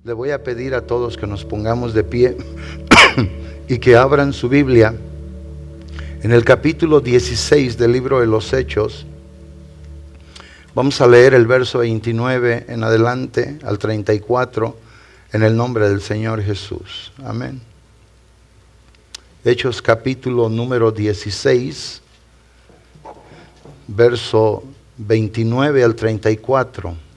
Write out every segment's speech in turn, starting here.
Le voy a pedir a todos que nos pongamos de pie y que abran su Biblia en el capítulo 16 del libro de los Hechos. Vamos a leer el verso 29 en adelante al 34 en el nombre del Señor Jesús. Amén. Hechos capítulo número 16, verso 29 al 34.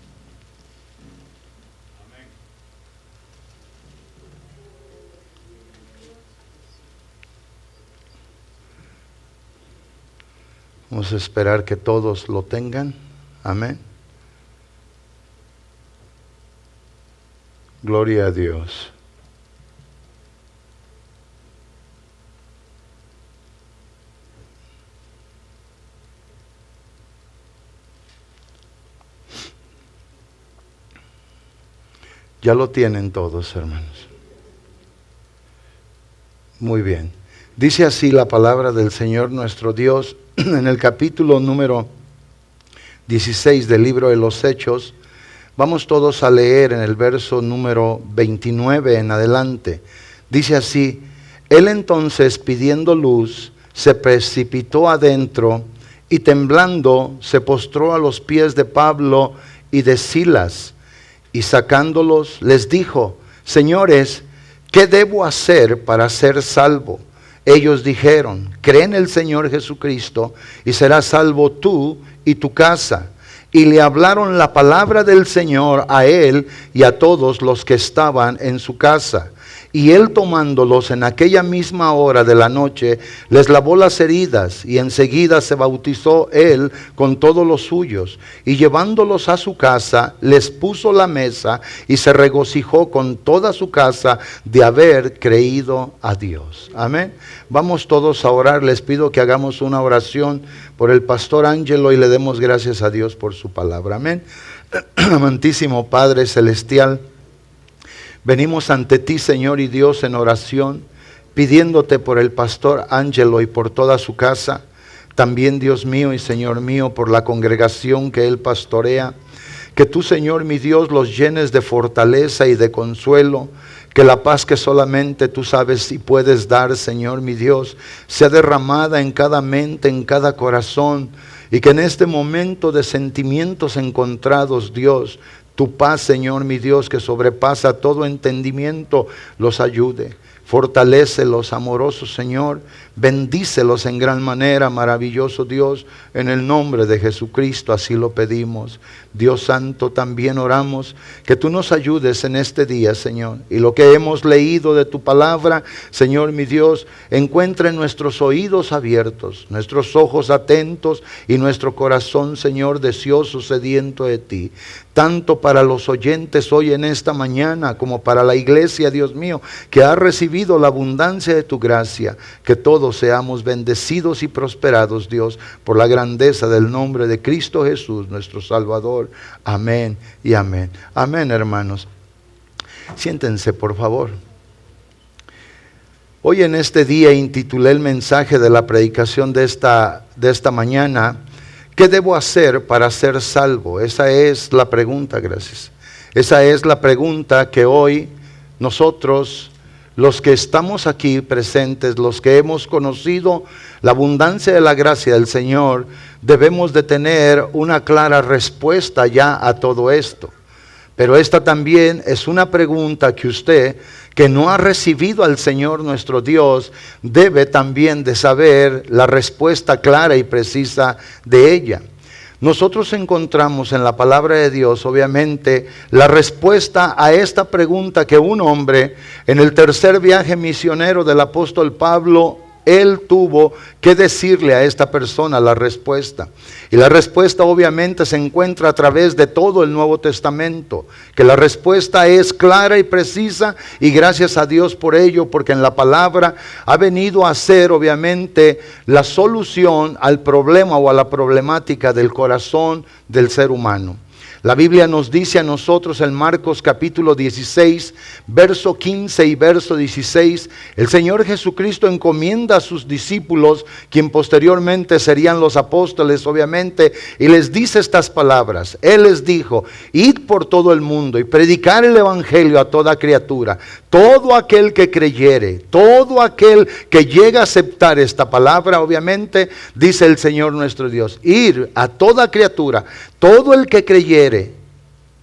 Vamos a esperar que todos lo tengan. Amén. Gloria a Dios. Ya lo tienen todos, hermanos. Muy bien. Dice así la palabra del Señor nuestro Dios en el capítulo número 16 del libro de los Hechos. Vamos todos a leer en el verso número 29 en adelante. Dice así: Él entonces, pidiendo luz, se precipitó adentro y temblando se postró a los pies de Pablo y de Silas, y sacándolos les dijo: Señores, ¿qué debo hacer para ser salvo? Ellos dijeron: cree en el Señor Jesucristo y serás salvo tú y tu casa. Y le hablaron la palabra del Señor a él y a todos los que estaban en su casa. Y él, tomándolos en aquella misma hora de la noche, les lavó las heridas, y enseguida se bautizó él con todos los suyos. Y llevándolos a su casa, les puso la mesa, y se regocijó con toda su casa de haber creído a Dios. Amén. Vamos todos a orar. Les pido que hagamos una oración por el pastor Ángelo y le demos gracias a Dios por su palabra. Amén. Amantísimo Padre Celestial, venimos ante ti, Señor y Dios, en oración, pidiéndote por el pastor Ángelo y por toda su casa. También, Dios mío y Señor mío, por la congregación que él pastorea. Que tú, Señor mi Dios, los llenes de fortaleza y de consuelo. Que la paz que solamente tú sabes y puedes dar, Señor mi Dios, sea derramada en cada mente, en cada corazón. Y que en este momento de sentimientos encontrados, Dios, tu paz, Señor mi Dios, que sobrepasa todo entendimiento, los ayude. Fortalécelos, amoroso Señor. Bendícelos en gran manera, maravilloso Dios. En el nombre de Jesucristo así lo pedimos. Dios Santo, también oramos que tú nos ayudes en este día, Señor. Y lo que hemos leído de tu palabra, Señor mi Dios, encuentre nuestros oídos abiertos, nuestros ojos atentos y nuestro corazón, Señor, deseoso, sediento de ti. Tanto para los oyentes hoy en esta mañana como para la iglesia, Dios mío, que ha recibido la abundancia de tu gracia. Que todos seamos bendecidos y prosperados, Dios, por la grandeza del nombre de Cristo Jesús, nuestro Salvador. Amén y amén. Amén, hermanos. Siéntense, por favor. Hoy en este día intitulé el mensaje de la predicación de esta mañana: ¿qué debo hacer para ser salvo? Esa es la pregunta, gracias. Esa es la pregunta que hoy nosotros, los que estamos aquí presentes, los que hemos conocido la abundancia de la gracia del Señor, debemos de tener una clara respuesta ya a todo esto. Pero esta también es una pregunta que usted, que no ha recibido al Señor nuestro Dios, debe también de saber la respuesta clara y precisa de ella. Nosotros encontramos en la palabra de Dios, obviamente, la respuesta a esta pregunta que un hombre, en el tercer viaje misionero del apóstol Pablo, él tuvo que decirle a esta persona la respuesta. Y la respuesta obviamente se encuentra a través de todo el Nuevo Testamento. Que la respuesta es clara y precisa, y gracias a Dios por ello, porque en la palabra ha venido a ser obviamente la solución al problema o a la problemática del corazón del ser humano. La Biblia nos dice a nosotros en Marcos capítulo 16, verso 15 y verso 16, el Señor Jesucristo encomienda a sus discípulos, quien posteriormente serían los apóstoles obviamente, y les dice estas palabras. Él les dijo: id por todo el mundo y predicar el evangelio a toda criatura. Todo aquel que creyere, todo aquel que llegue a aceptar esta palabra, obviamente, dice el Señor nuestro Dios, ir a toda criatura, todo el que creyere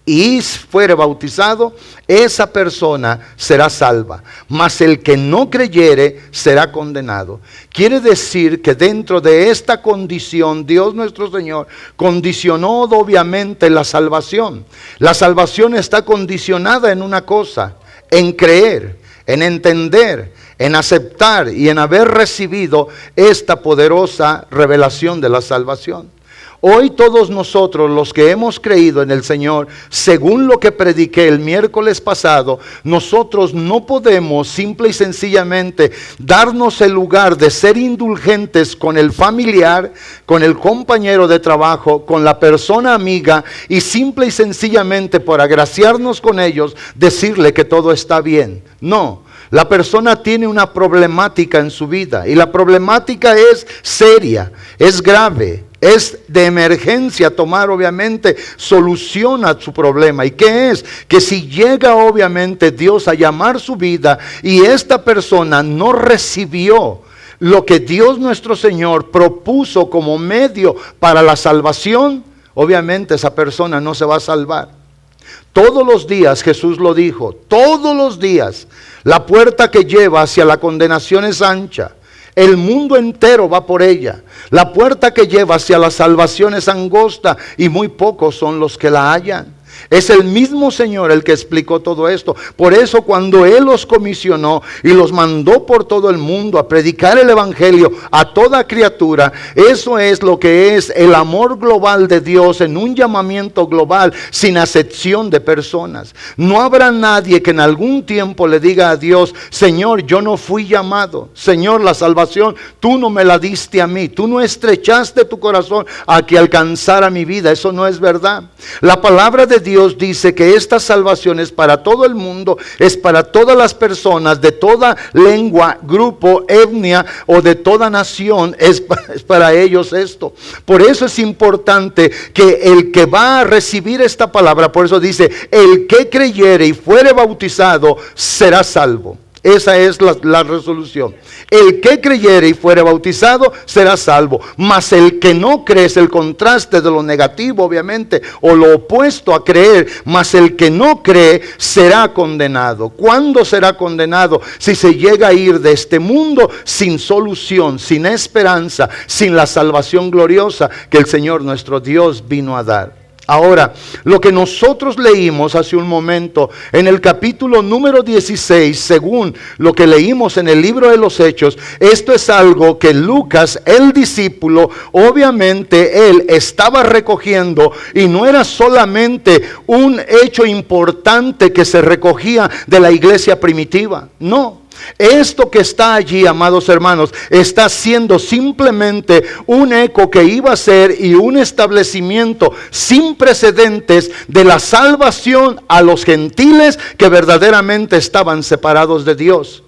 y fuere bautizado, esa persona será salva, mas el que no creyere será condenado. Quiere decir que dentro de esta condición, Dios nuestro Señor condicionó obviamente la salvación. La salvación está condicionada en una cosa: en creer, en entender, en aceptar y en haber recibido esta poderosa revelación de la salvación. Hoy todos nosotros, los que hemos creído en el Señor, según lo que prediqué el miércoles pasado, nosotros no podemos simple y sencillamente darnos el lugar de ser indulgentes con el familiar, con el compañero de trabajo, con la persona amiga, y simple y sencillamente por agraciarnos con ellos, decirle que todo está bien. No. La persona tiene una problemática en su vida, y la problemática es seria, es grave, es de emergencia tomar obviamente solución a su problema. ¿Y qué es? Que si llega obviamente Dios a llamar su vida y esta persona no recibió lo que Dios nuestro Señor propuso como medio para la salvación, obviamente esa persona no se va a salvar. Todos los días, Jesús lo dijo, todos los días la puerta que lleva hacia la condenación es ancha. El mundo entero va por ella. La puerta que lleva hacia la salvación es angosta y muy pocos son los que la hallan. Es el mismo Señor el que explicó todo esto. Por eso cuando Él los comisionó y los mandó por todo el mundo a predicar el evangelio a toda criatura, eso es lo que es el amor global de Dios en un llamamiento global sin acepción de personas. No habrá nadie que en algún tiempo le diga a Dios: Señor, yo no fui llamado. Señor, la salvación tú no me la diste a mí. Tú no estrechaste tu corazón a que alcanzara mi vida. Eso no es verdad. La palabra de Dios dice que esta salvación es para todo el mundo, es para todas las personas de toda lengua, grupo, etnia o de toda nación. Es para ellos esto. Por eso es importante que el que va a recibir esta palabra, por eso dice: el que creyere y fuere bautizado será salvo. Esa es la resolución. El que creyere y fuere bautizado será salvo. Mas el que no cree, es el contraste de lo negativo obviamente, o lo opuesto a creer. Mas el que no cree será condenado. ¿Cuándo será condenado? Si se llega a ir de este mundo sin solución, sin esperanza, sin la salvación gloriosa que el Señor nuestro Dios vino a dar. Ahora, lo que nosotros leímos hace un momento en el capítulo número 16, según lo que leímos en el libro de los Hechos, esto es algo que Lucas, el discípulo, obviamente él estaba recogiendo, y no era solamente un hecho importante que se recogía de la iglesia primitiva, no. Esto que está allí, amados hermanos, está siendo simplemente un eco que iba a ser y un establecimiento sin precedentes de la salvación a los gentiles que verdaderamente estaban separados de Dios.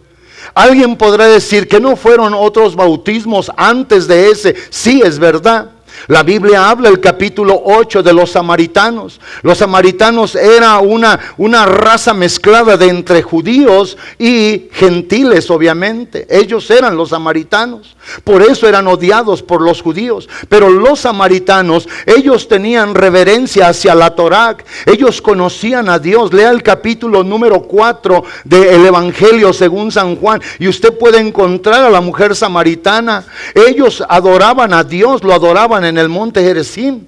Alguien podrá decir que no fueron otros bautismos antes de ese. Sí, es verdad. La Biblia habla el capítulo 8 de los samaritanos. Los samaritanos era una raza mezclada de entre judíos y gentiles obviamente. Ellos eran los samaritanos. Por eso eran odiados por los judíos. Pero los samaritanos, ellos tenían reverencia hacia la Torá. Ellos conocían a Dios. Lea el capítulo número 4 del Evangelio según San Juan, y usted puede encontrar a la mujer samaritana. Ellos adoraban a Dios, lo adoraban en el monte Gerizim.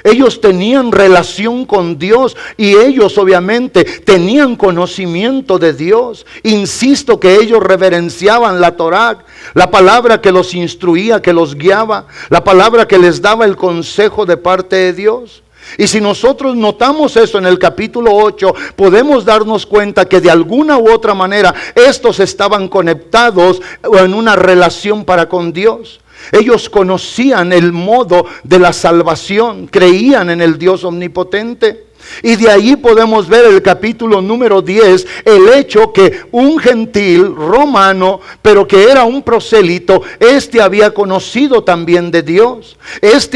Ellos tenían relación con Dios y ellos obviamente tenían conocimiento de Dios. Insisto que ellos reverenciaban la Torá, la palabra que los instruía, que los guiaba, la palabra que les daba el consejo de parte de Dios. Y si nosotros notamos eso en el capítulo 8, podemos darnos cuenta que de alguna u otra manera estos estaban conectados en una relación para con Dios. Ellos conocían el modo de la salvación, creían en el Dios omnipotente. Y de ahí podemos ver el capítulo número 10, el hecho que un gentil romano, pero que era un prosélito, había conocido también de Dios.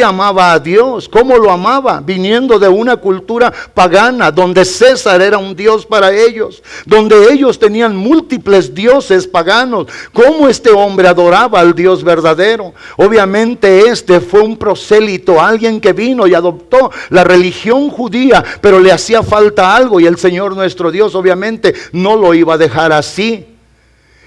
Amaba a Dios. ¿Cómo lo amaba? Viniendo de una cultura pagana, donde César era un dios para ellos, donde ellos tenían múltiples dioses paganos. ¿Cómo este hombre adoraba al Dios verdadero? Obviamente fue un prosélito, alguien que vino y adoptó la religión judía, pero le hacía falta algo y el Señor nuestro Dios obviamente no lo iba a dejar así.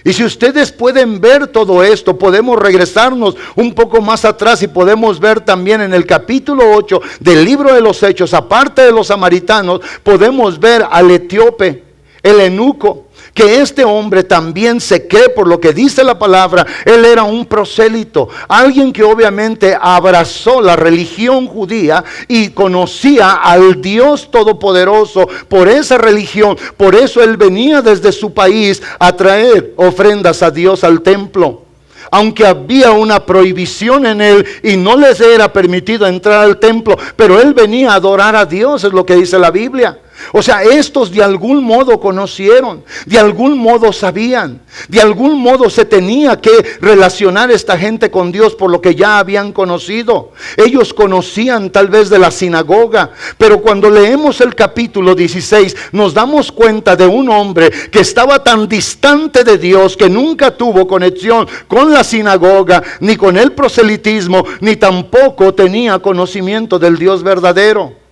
Y si ustedes pueden ver todo esto, podemos regresarnos un poco más atrás y podemos ver también en el capítulo 8 del libro de los Hechos, aparte de los samaritanos, podemos ver al etíope, el eunuco, que este hombre también se cree, por lo que dice la palabra, él era un prosélito, alguien que obviamente abrazó la religión judía y conocía al Dios Todopoderoso por esa religión. Por eso él venía desde su país a traer ofrendas a Dios al templo. Aunque había una prohibición en él y no les era permitido entrar al templo, pero él venía a adorar a Dios, es lo que dice la Biblia. O sea, estos de algún modo conocieron, de algún modo sabían, de algún modo se tenía que relacionar esta gente con Dios por lo que ya habían conocido. Ellos conocían tal vez de la sinagoga, pero cuando leemos el capítulo 16 nos damos cuenta de un hombre que estaba tan distante de Dios que nunca tuvo conexión con la sinagoga, ni con el proselitismo, ni tampoco tenía conocimiento del Dios verdadero.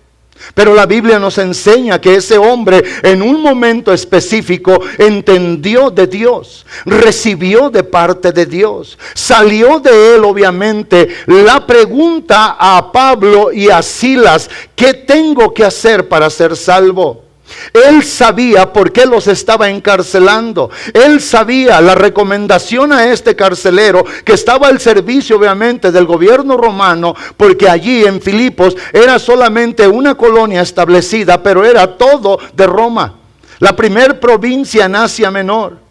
Pero la Biblia nos enseña que ese hombre en un momento específico entendió de Dios, recibió de parte de Dios. Salió de él obviamente la pregunta a Pablo y a Silas: ¿qué tengo que hacer para ser salvo? Él sabía por qué los estaba encarcelando. Él sabía la recomendación a este carcelero, que estaba al servicio obviamente del gobierno romano, porque allí en Filipos era solamente una colonia establecida, pero era todo de Roma, la primer provincia en Asia Menor.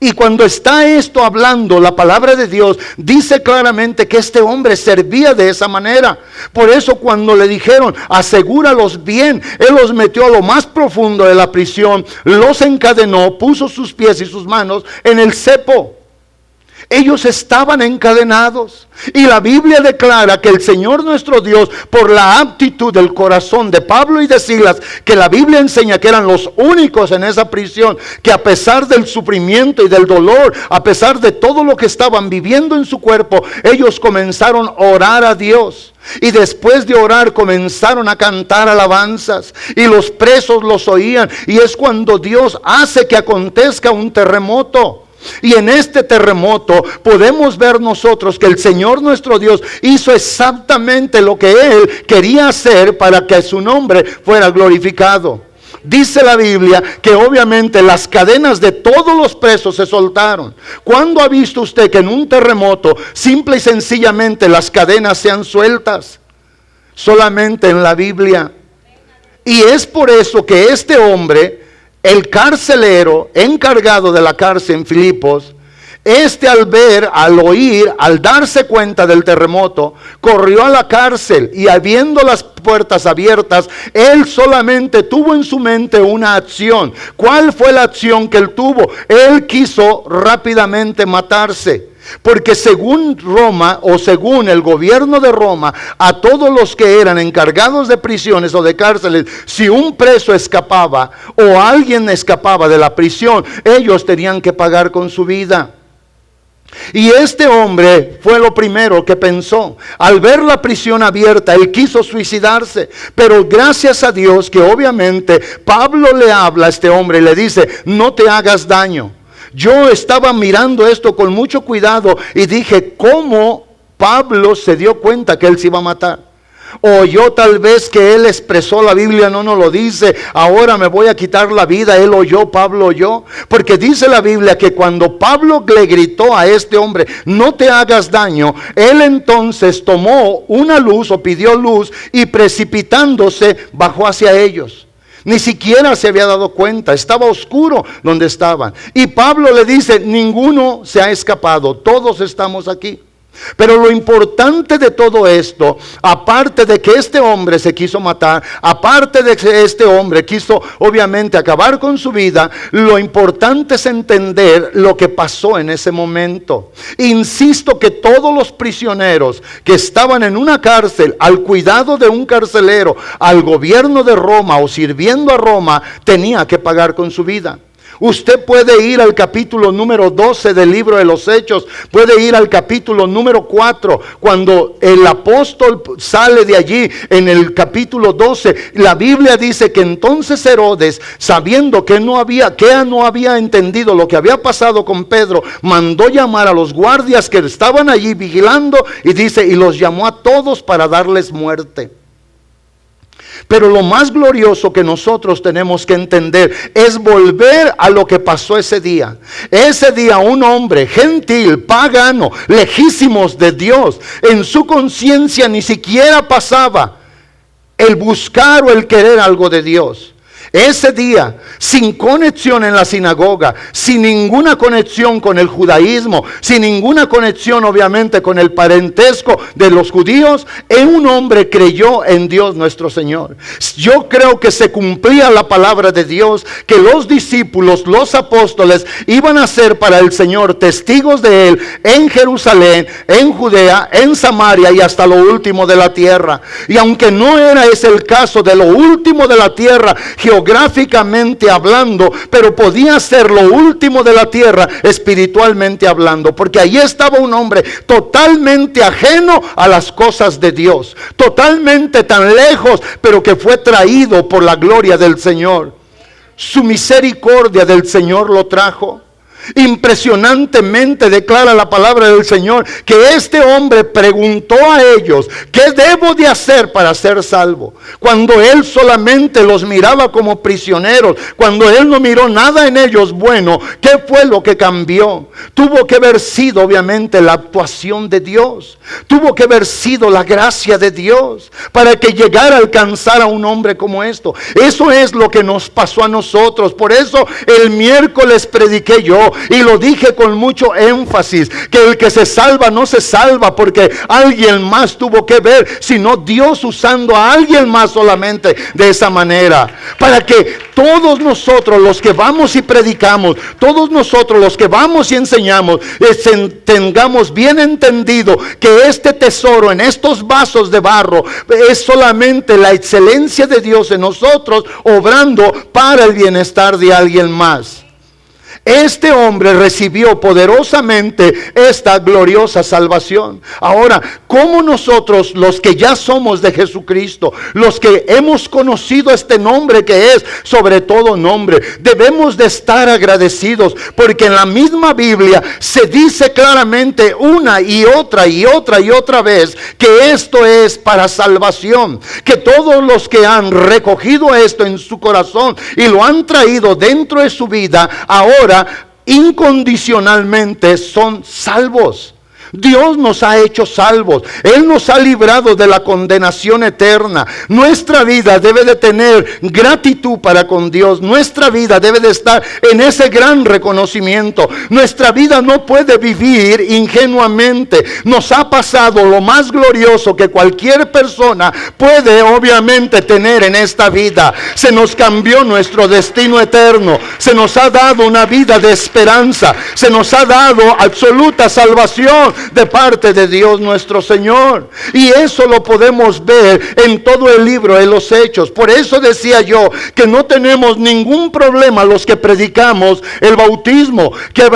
Y cuando está esto hablando, la palabra de Dios dice claramente que este hombre servía de esa manera. Por eso cuando le dijeron: asegúralos bien, él los metió a lo más profundo de la prisión, los encadenó, puso sus pies y sus manos en el cepo. Ellos estaban encadenados. Y la Biblia declara que el Señor nuestro Dios, por la aptitud del corazón de Pablo y de Silas, que la Biblia enseña que eran los únicos en esa prisión, que a pesar del sufrimiento y del dolor, a pesar de todo lo que estaban viviendo en su cuerpo, ellos comenzaron a orar a Dios. Y después de orar comenzaron a cantar alabanzas, y los presos los oían. Y es cuando Dios hace que acontezca un terremoto. Y en este terremoto podemos ver nosotros que el Señor nuestro Dios hizo exactamente lo que Él quería hacer para que su nombre fuera glorificado. Dice la Biblia que obviamente las cadenas de todos los presos se soltaron. ¿Cuándo ha visto usted que en un terremoto simple y sencillamente las cadenas sean sueltas? Solamente en la Biblia. Y es por eso que este hombre, el carcelero encargado de la cárcel en Filipos, al oír, al darse cuenta del terremoto, corrió a la cárcel, y habiendo las puertas abiertas, él solamente tuvo en su mente una acción. ¿Cuál fue la acción que él tuvo? Él quiso rápidamente matarse. Porque según Roma, o según el gobierno de Roma, a todos los que eran encargados de prisiones o de cárceles, si un preso escapaba o alguien escapaba de la prisión, ellos tenían que pagar con su vida. Y este hombre fue lo primero que pensó. Al ver la prisión abierta, él quiso suicidarse. Pero gracias a Dios que obviamente Pablo le habla a este hombre y le dice: no te hagas daño. Yo estaba mirando esto con mucho cuidado y dije: ¿cómo Pablo se dio cuenta que él se iba a matar? O yo tal vez que él expresó, la Biblia no nos lo dice, ahora me voy a quitar la vida, él oyó, Pablo oyó. Porque dice la Biblia que cuando Pablo le gritó a este hombre: no te hagas daño, él entonces tomó una luz o pidió luz y precipitándose bajó hacia ellos. Ni siquiera se había dado cuenta, estaba oscuro donde estaban. Y Pablo le dice: ninguno se ha escapado, todos estamos aquí. Pero lo importante de todo esto, aparte de que este hombre se quiso matar, aparte de que este hombre quiso obviamente acabar con su vida, lo importante es entender lo que pasó en ese momento. Insisto que todos los prisioneros que estaban en una cárcel, al cuidado de un carcelero, al gobierno de Roma o sirviendo a Roma, tenía que pagar con su vida. Usted puede ir al capítulo número 12 del libro de los Hechos, puede ir al capítulo número 4, cuando el apóstol sale de allí en el capítulo 12, la Biblia dice que entonces Herodes, sabiendo que no había entendido lo que había pasado con Pedro, mandó llamar a los guardias que estaban allí vigilando y dice, y los llamó a todos para darles muerte. Pero lo más glorioso que nosotros tenemos que entender es volver a lo que pasó ese día. Ese día un hombre gentil, pagano, lejísimos de Dios, en su conciencia ni siquiera pasaba el buscar o el querer algo de Dios. Ese día, sin conexión en la sinagoga, sin ninguna conexión con el judaísmo, sin ninguna conexión obviamente con el parentesco de los judíos, un hombre creyó en Dios nuestro Señor. Yo creo que se cumplía la palabra de Dios, que los discípulos, los apóstoles, iban a ser para el Señor testigos de Él en Jerusalén, en Judea, en Samaria y hasta lo último de la tierra. Y aunque no era ese el caso de lo último de la tierra, geográficamente hablando, pero podía ser lo último de la tierra espiritualmente hablando, porque allí estaba un hombre totalmente ajeno a las cosas de Dios, totalmente tan lejos, pero que fue traído por la gloria del Señor. Su misericordia del Señor lo trajo. Impresionantemente declara la palabra del Señor que este hombre preguntó a ellos: ¿qué debo de hacer para ser salvo? Cuando él solamente los miraba como prisioneros, cuando él no miró nada en ellos bueno, ¿qué fue lo que cambió? Tuvo que haber sido obviamente la actuación de Dios, tuvo que haber sido la gracia de Dios para que llegara a alcanzar a un hombre como esto. Eso es lo que nos pasó a nosotros. Por eso el miércoles prediqué yo y lo dije con mucho énfasis, que el que se salva no se salva porque alguien más tuvo que ver, sino Dios usando a alguien más solamente de esa manera, para que todos nosotros los que vamos y predicamos, todos nosotros los que vamos y enseñamos, tengamos bien entendido que este tesoro en estos vasos de barro es solamente la excelencia de Dios en nosotros, obrando para el bienestar de alguien más. Este hombre recibió poderosamente esta gloriosa salvación. Ahora, ¿cómo nosotros, los que ya somos de Jesucristo, los que hemos conocido este nombre que es sobre todo nombre, debemos de estar agradecidos? Porque en la misma Biblia se dice claramente una y otra vez que esto es para salvación, que todos los que han recogido esto en su corazón y lo han traído dentro de su vida, ahora incondicionalmente son salvos. Dios nos ha hecho salvos. Él nos ha librado de la condenación eterna. Nuestra vida debe de tener gratitud para con Dios. Nuestra vida debe de estar en ese gran reconocimiento. Nuestra vida no puede vivir ingenuamente. Nos ha pasado lo más glorioso que cualquier persona puede obviamente tener en esta vida. Se nos cambió nuestro destino eterno. Se nos ha dado una vida de esperanza. Se nos ha dado absoluta salvación de parte de Dios nuestro Señor. Y eso lo podemos ver en todo el libro de los Hechos. Por eso decía yo que no tenemos ningún problema los que predicamos el bautismo, que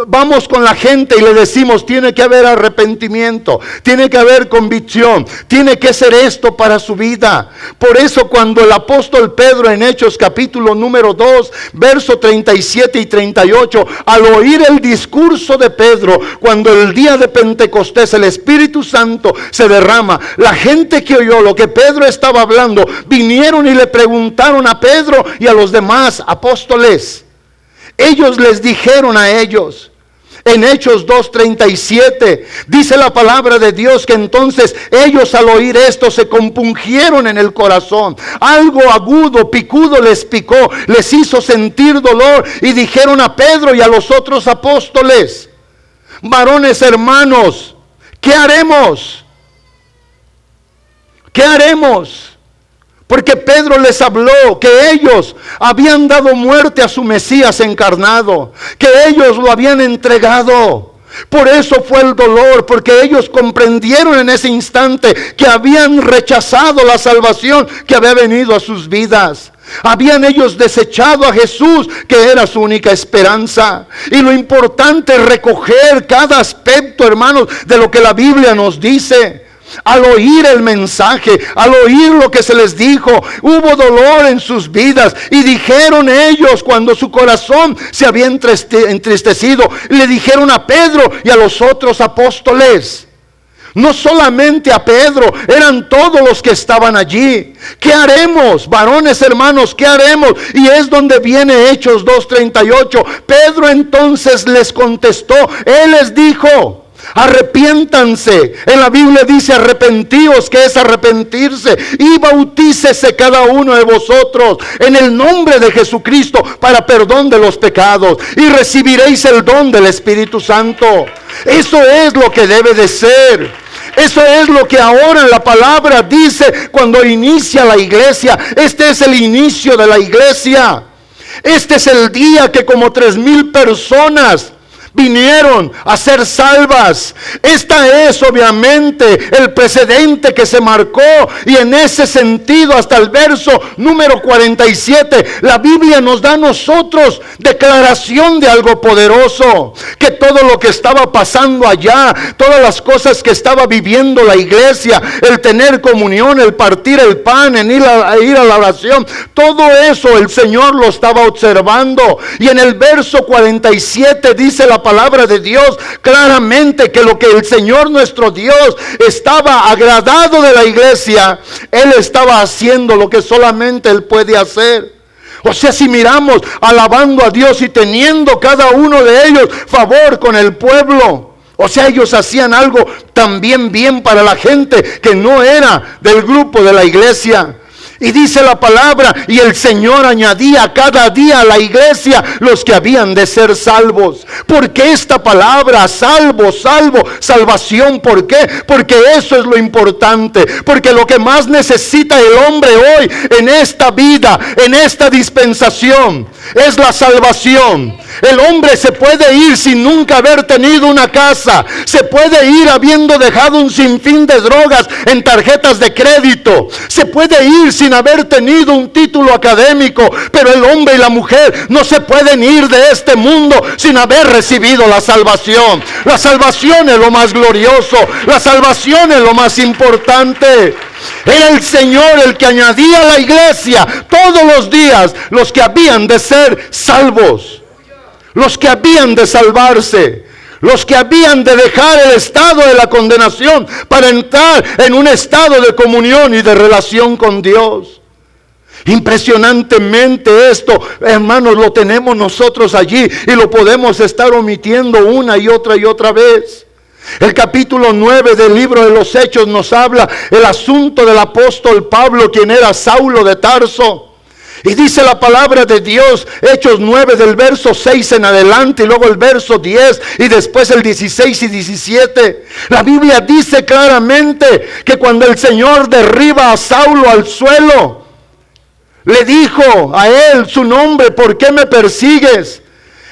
vamos con la gente y le decimos: tiene que haber arrepentimiento, tiene que haber convicción, tiene que ser esto para su vida. Por eso cuando el apóstol Pedro en Hechos capítulo número 2 verso 37 y 38, al oír el discurso de Pedro, cuando el día de Pentecostés el Espíritu Santo se derrama, la gente que oyó lo que Pedro estaba hablando vinieron y le preguntaron a Pedro y a los demás apóstoles. Ellos les dijeron a ellos, en Hechos 2:37, dice la palabra de Dios que entonces ellos al oír esto se compungieron en el corazón. Algo agudo, picudo les picó, les hizo sentir dolor y dijeron a Pedro y a los otros apóstoles: varones hermanos, ¿Qué haremos? ¿Qué haremos? Porque Pedro les habló que ellos habían dado muerte a su Mesías encarnado, que ellos lo habían entregado. Por eso fue el dolor, porque ellos comprendieron en ese instante que habían rechazado la salvación que había venido a sus vidas. Habían ellos desechado a Jesús, que era su única esperanza. Y lo importante es recoger cada aspecto, hermanos, de lo que la Biblia nos dice. Al oír el mensaje, al oír lo que se les dijo, hubo dolor en sus vidas. Y dijeron ellos, cuando su corazón se había entristecido, le dijeron a Pedro y a los otros apóstoles. No solamente a Pedro, eran todos los que estaban allí. ¿Qué haremos, varones hermanos? ¿Qué haremos? Y es donde viene Hechos 2:38. Pedro entonces les contestó, él les dijo: arrepiéntanse. En la Biblia dice arrepentíos, que es arrepentirse, y bautícese cada uno de vosotros en el nombre de Jesucristo para perdón de los pecados, y recibiréis el don del Espíritu Santo. Eso es lo que debe de ser. Eso es lo que ahora la palabra dice cuando inicia la iglesia. Este es el inicio de la iglesia. Este es el día que como 3,000 personas vinieron a ser salvas. Esta es obviamente el precedente que se marcó, y en ese sentido hasta el verso número 47 la Biblia nos da a nosotros declaración de algo poderoso, que todo lo que estaba pasando allá, todas las cosas que estaba viviendo la iglesia, el tener comunión, el partir el pan, en ir a la oración, todo eso el Señor lo estaba observando. Y en el verso 47 dice la palabra de Dios claramente que lo que el Señor nuestro Dios estaba agradado de la iglesia, Él estaba haciendo lo que solamente Él puede hacer. O sea, si miramos alabando a Dios y teniendo cada uno de ellos favor con el pueblo, o sea, ellos hacían algo también bien para la gente que no era del grupo de la iglesia. Y dice la palabra, y el Señor añadía cada día a la iglesia los que habían de ser salvos. Porque esta palabra, salvo, salvación, ¿por qué? Porque eso es lo importante. Porque lo que más necesita el hombre hoy en esta vida, en esta dispensación, es la salvación. El hombre se puede ir sin nunca haber tenido una casa. Se puede ir habiendo dejado un sinfín de drogas en tarjetas de crédito. Se puede ir sin haber tenido un título académico. Pero el hombre y la mujer no se pueden ir de este mundo sin haber recibido la salvación. La salvación es lo más glorioso. La salvación es lo más importante. Era el Señor el que añadía a la iglesia todos los días los que habían de ser salvos, los que habían de salvarse, los que habían de dejar el estado de la condenación para entrar en un estado de comunión y de relación con Dios. Impresionantemente esto, hermanos, lo tenemos nosotros allí y lo podemos estar omitiendo una y otra vez. El capítulo 9 del libro de los Hechos nos habla el asunto del apóstol Pablo, quien era Saulo de Tarso. Y dice la palabra de Dios, Hechos 9 del verso 6 en adelante, y luego el verso 10 y después el 16 y 17. La Biblia dice claramente que cuando el Señor derriba a Saulo al suelo, le dijo a él su nombre: ¿por qué me persigues?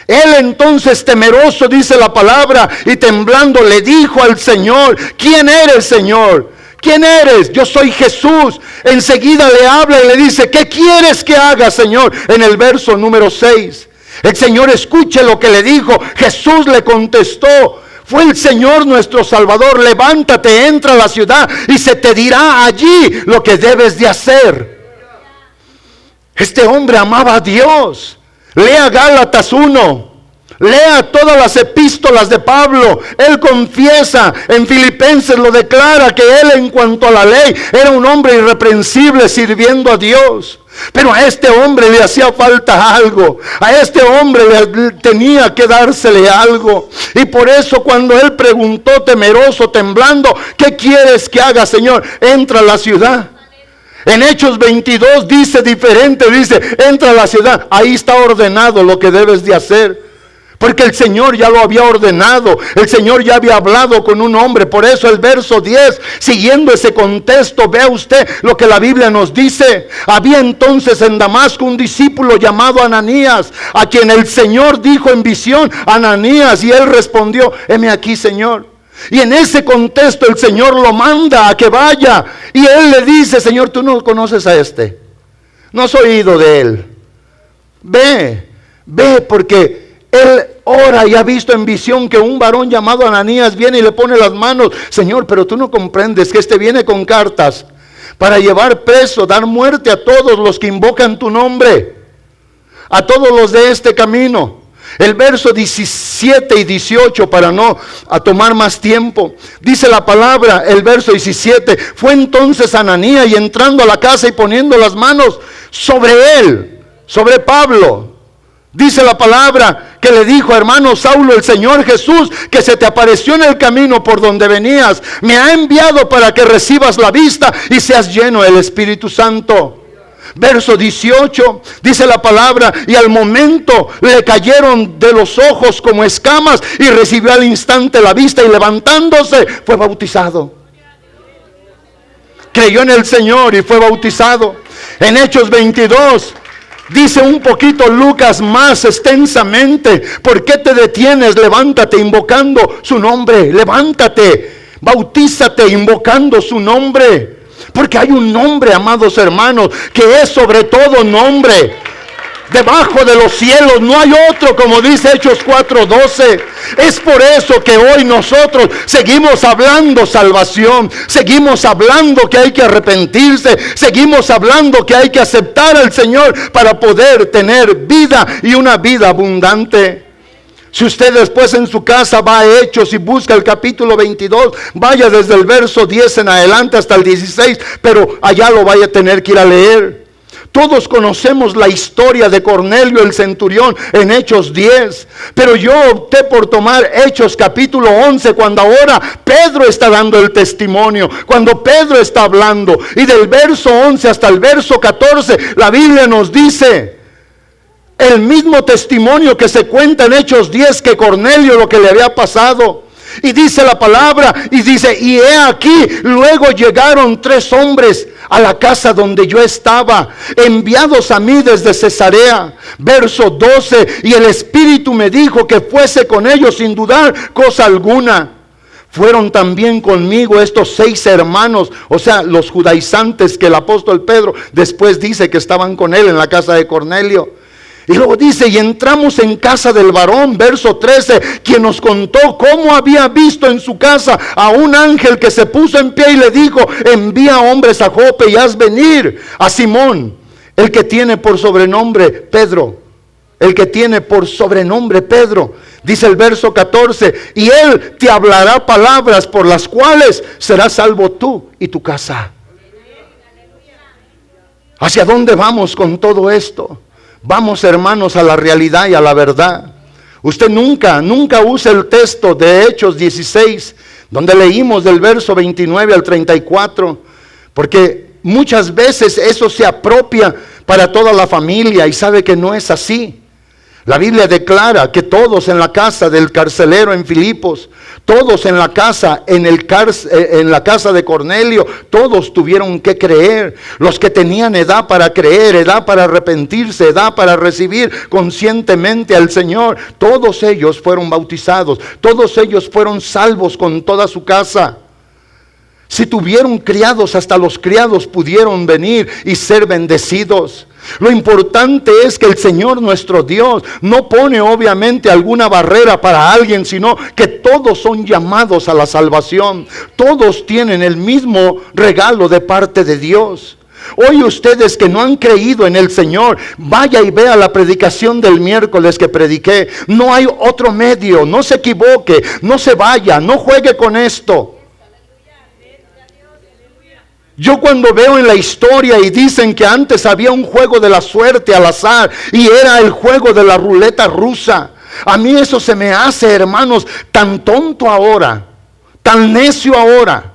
Él entonces, temeroso, dice la palabra, y temblando le dijo al Señor: ¿quién eres, Señor? ¿Quién eres? Yo soy Jesús. Enseguida le habla y le dice: ¿qué quieres que haga, Señor? En el verso número 6. El Señor, escuche lo que le dijo. Jesús le contestó: fue el Señor nuestro Salvador. Levántate, entra a la ciudad y se te dirá allí lo que debes de hacer. Este hombre amaba a Dios. Lea Gálatas 1. Lea todas las epístolas de Pablo. Él confiesa, en Filipenses lo declara, que él en cuanto a la ley era un hombre irreprensible sirviendo a Dios. Pero a este hombre le hacía falta algo. A este hombre le tenía que dársele algo. Y por eso cuando él preguntó temeroso, temblando: ¿qué quieres que haga, Señor? Entra a la ciudad. En Hechos 22 dice diferente, dice: entra a la ciudad. Ahí está ordenado lo que debes de hacer. Porque el Señor ya lo había ordenado, el Señor ya había hablado con un hombre. Por eso el verso 10, siguiendo ese contexto, vea usted lo que la Biblia nos dice. Había entonces en Damasco un discípulo llamado Ananías, a quien el Señor dijo en visión: Ananías, y él respondió: heme aquí, Señor. Y en ese contexto el Señor lo manda a que vaya, y él le dice: Señor, tú no conoces a este, no has oído de él. Ve, porque él ora y ha visto en visión que un varón llamado Ananías viene y le pone las manos. Señor, pero tú no comprendes que este viene con cartas para llevar preso, dar muerte a todos los que invocan tu nombre, a todos los de este camino. El verso 17 y 18, para no tomar más tiempo, dice la palabra, el verso 17: fue entonces Ananías, y entrando a la casa y poniendo las manos sobre él, sobre Pablo, dice la palabra que le dijo: hermano Saulo, el Señor Jesús, que se te apareció en el camino por donde venías, me ha enviado para que recibas la vista y seas lleno del Espíritu Santo. Verso 18, dice la palabra: y al momento le cayeron de los ojos como escamas, y recibió al instante la vista, y levantándose fue bautizado. Creyó en el Señor y fue bautizado. En Hechos 22 dice un poquito Lucas más extensamente: ¿por qué te detienes? Levántate invocando su nombre. Levántate, bautízate invocando su nombre. Porque hay un nombre, amados hermanos, que es sobre todo nombre. Debajo de los cielos no hay otro, como dice Hechos 4:12. Es por eso que hoy nosotros seguimos hablando salvación, seguimos hablando que hay que arrepentirse, seguimos hablando que hay que aceptar al Señor para poder tener vida, y una vida abundante. Si usted después en su casa va a Hechos y busca el capítulo 22, vaya desde el verso 10 en adelante hasta el 16, pero allá lo vaya a tener que ir a leer. Todos conocemos la historia de Cornelio el centurión en Hechos 10, pero yo opté por tomar Hechos capítulo 11, cuando ahora Pedro está dando el testimonio, cuando Pedro está hablando, y del verso 11 hasta el verso 14 la Biblia nos dice el mismo testimonio que se cuenta en Hechos 10, que Cornelio, lo que le había pasado. Y dice la palabra, y dice: y he aquí, luego llegaron 3 hombres a la casa donde yo estaba, enviados a mí desde Cesarea. Verso 12: y el Espíritu me dijo que fuese con ellos sin dudar cosa alguna. Fueron también conmigo estos 6 hermanos, o sea, los judaizantes que el apóstol Pedro después dice que estaban con él en la casa de Cornelio. Y luego dice: y entramos en casa del varón, verso 13, quien nos contó cómo había visto en su casa a un ángel que se puso en pie y le dijo: envía hombres a Jope y haz venir a Simón, el que tiene por sobrenombre Pedro. El que tiene por sobrenombre Pedro. Dice el verso 14: y él te hablará palabras por las cuales serás salvo tú y tu casa. ¿Hacia dónde vamos con todo esto? Vamos, hermanos, a la realidad y a la verdad. Usted nunca use el texto de Hechos 16, donde leímos del verso 29 al 34, porque muchas veces eso se apropia para toda la familia, y sabe que no es así. La Biblia declara que todos en la casa del carcelero en Filipos, todos en la casa, en la casa de Cornelio, todos tuvieron que creer. Los que tenían edad para creer, edad para arrepentirse, edad para recibir conscientemente al Señor, todos ellos fueron bautizados, todos ellos fueron salvos con toda su casa. Si tuvieron criados, hasta los criados pudieron venir y ser bendecidos. Lo importante es que el Señor nuestro Dios no pone obviamente alguna barrera para alguien, sino que todos son llamados a la salvación. Todos tienen el mismo regalo de parte de Dios. Hoy ustedes que no han creído en el Señor, vaya y vea la predicación del miércoles que prediqué. No hay otro medio, no se equivoque, no se vaya, no juegue con esto. Yo cuando veo en la historia y dicen que antes había un juego de la suerte al azar y era el juego de la ruleta rusa, a mí eso se me hace, hermanos, tan tonto ahora, tan necio ahora.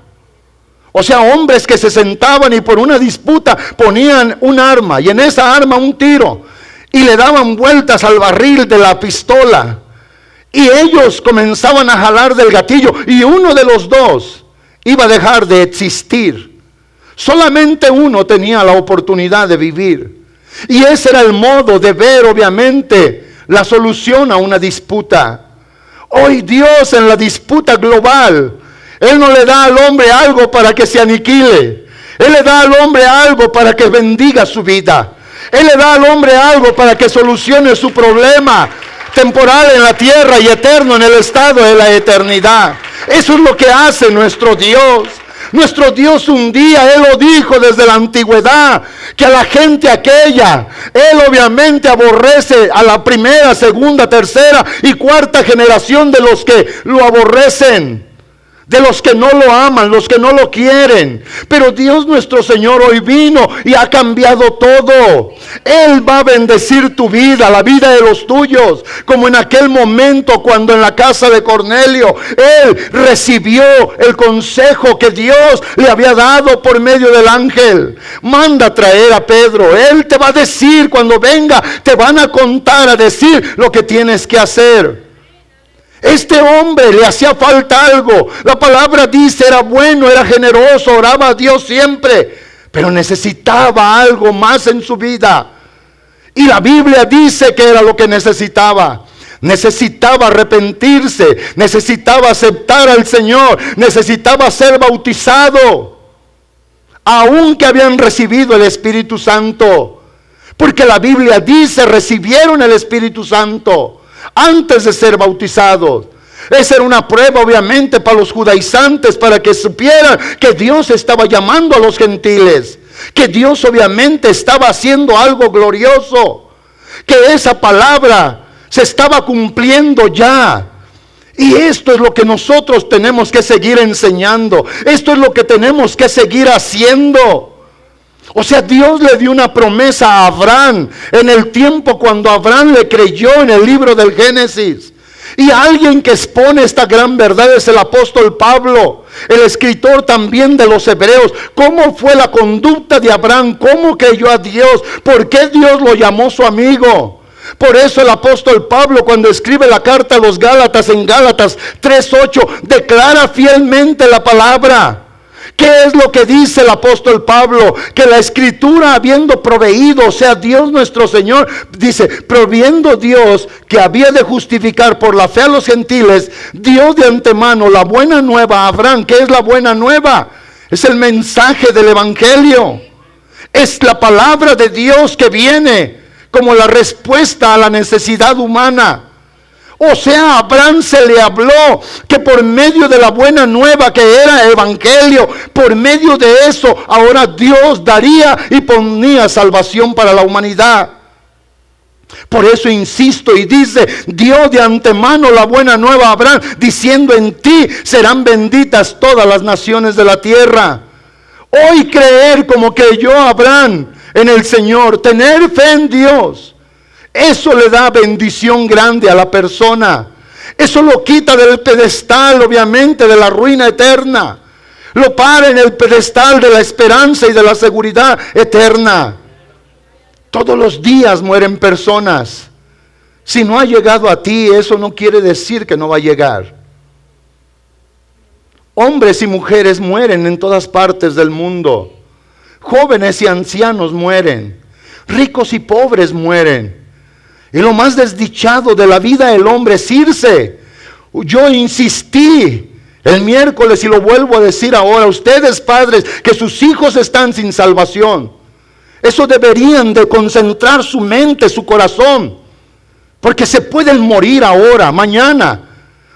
O sea, hombres que se sentaban y por una disputa ponían un arma y en esa arma un tiro y le daban vueltas al barril de la pistola. Y ellos comenzaban a jalar del gatillo y uno de los dos iba a dejar de existir. Solamente uno tenía la oportunidad de vivir. Y ese era el modo de ver, obviamente, la solución a una disputa. Hoy Dios en la disputa global, Él no le da al hombre algo para que se aniquile. Él le da al hombre algo para que bendiga su vida. Él le da al hombre algo para que solucione su problema temporal en la tierra y eterno en el estado de la eternidad. Eso es lo que hace nuestro Dios. Nuestro Dios un día, Él lo dijo desde la antigüedad, que a la gente aquella, Él obviamente aborrece a la primera, segunda, tercera y cuarta generación de los que lo aborrecen. De los que no lo aman, los que no lo quieren. Pero Dios nuestro Señor hoy vino y ha cambiado todo. Él va a bendecir tu vida, la vida de los tuyos. Como en aquel momento cuando en la casa de Cornelio, Él recibió el consejo que Dios le había dado por medio del ángel. Manda a traer a Pedro. Él te va a decir cuando venga, te van a contar, a decir lo que tienes que hacer. Este hombre le hacía falta algo. La palabra dice, era bueno, era generoso, oraba a Dios siempre, pero necesitaba algo más en su vida. Y la Biblia dice que era lo que necesitaba. Necesitaba arrepentirse, necesitaba aceptar al Señor, necesitaba ser bautizado, aunque habían recibido el Espíritu Santo. Porque la Biblia dice, recibieron el Espíritu Santo antes de ser bautizados. Esa era una prueba obviamente para los judaizantes, para que supieran que Dios estaba llamando a los gentiles, que Dios obviamente estaba haciendo algo glorioso, que esa palabra se estaba cumpliendo ya. Y esto es lo que nosotros tenemos que seguir enseñando, esto es lo que tenemos que seguir haciendo. O sea, Dios le dio una promesa a Abraham en el tiempo cuando Abraham le creyó en el libro del Génesis. Y alguien que expone esta gran verdad es el apóstol Pablo, el escritor también de los Hebreos. ¿Cómo fue la conducta de Abraham? ¿Cómo creyó a Dios? ¿Por qué Dios lo llamó su amigo? Por eso el apóstol Pablo, cuando escribe la carta a los Gálatas en Gálatas 3:8, declara fielmente la palabra. ¿Qué es lo que dice el apóstol Pablo? Que la escritura habiendo proveído, o sea, Dios nuestro Señor, dice, proviendo Dios que había de justificar por la fe a los gentiles, dio de antemano la buena nueva a Abraham. ¿Qué es la buena nueva? Es el mensaje del evangelio. Es la palabra de Dios que viene como la respuesta a la necesidad humana. O sea, a Abraham se le habló que por medio de la buena nueva que era el evangelio, por medio de eso, ahora Dios daría y ponía salvación para la humanidad. Por eso insisto y dice, dio de antemano la buena nueva a Abraham, diciendo, en ti serán benditas todas las naciones de la tierra. Hoy creer como creyó Abraham en el Señor, tener fe en Dios, eso le da bendición grande a la persona. Eso lo quita del pedestal, obviamente, de la ruina eterna. Lo para en el pedestal de la esperanza y de la seguridad eterna. Todos los días mueren personas. Si no ha llegado a ti, eso no quiere decir que no va a llegar. Hombres y mujeres mueren en todas partes del mundo. Jóvenes y ancianos mueren. Ricos y pobres mueren. Y lo más desdichado de la vida del hombre es irse. Yo insistí el miércoles y lo vuelvo a decir ahora. Ustedes padres que sus hijos están sin salvación, eso deberían de concentrar su mente, su corazón. Porque se pueden morir ahora, mañana.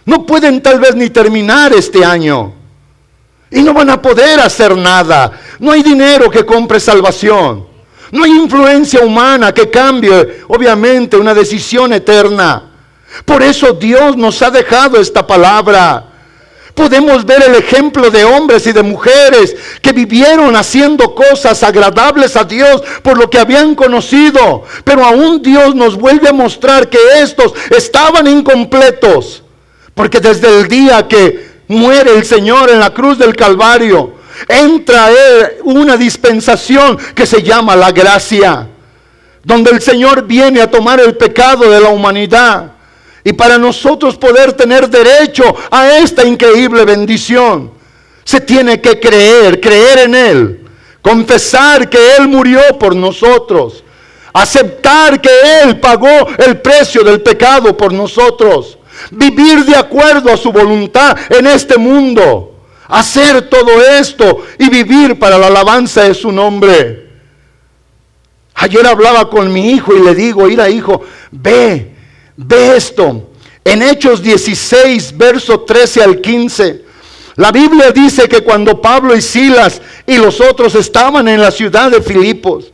No pueden tal vez ni terminar este año. Y no van a poder hacer nada. No hay dinero que compre salvación. No hay influencia humana que cambie, obviamente, una decisión eterna. Por eso Dios nos ha dejado esta palabra. Podemos ver el ejemplo de hombres y de mujeres que vivieron haciendo cosas agradables a Dios por lo que habían conocido. Pero aún Dios nos vuelve a mostrar que estos estaban incompletos. Porque desde el día que muere el Señor en la cruz del Calvario, entra una dispensación que se llama la gracia, donde el Señor viene a tomar el pecado de la humanidad Y para nosotros poder tener derecho a esta increíble bendición, se tiene que creer en Él, confesar que Él murió por nosotros, aceptar que Él pagó el precio del pecado por nosotros, vivir de acuerdo a su voluntad en este mundo, hacer todo esto y vivir para la alabanza de su nombre. Ayer hablaba con mi hijo y le digo, mira hijo, ve esto. En Hechos 16, verso 13 al 15, la Biblia dice que cuando Pablo y Silas y los otros estaban en la ciudad de Filipos,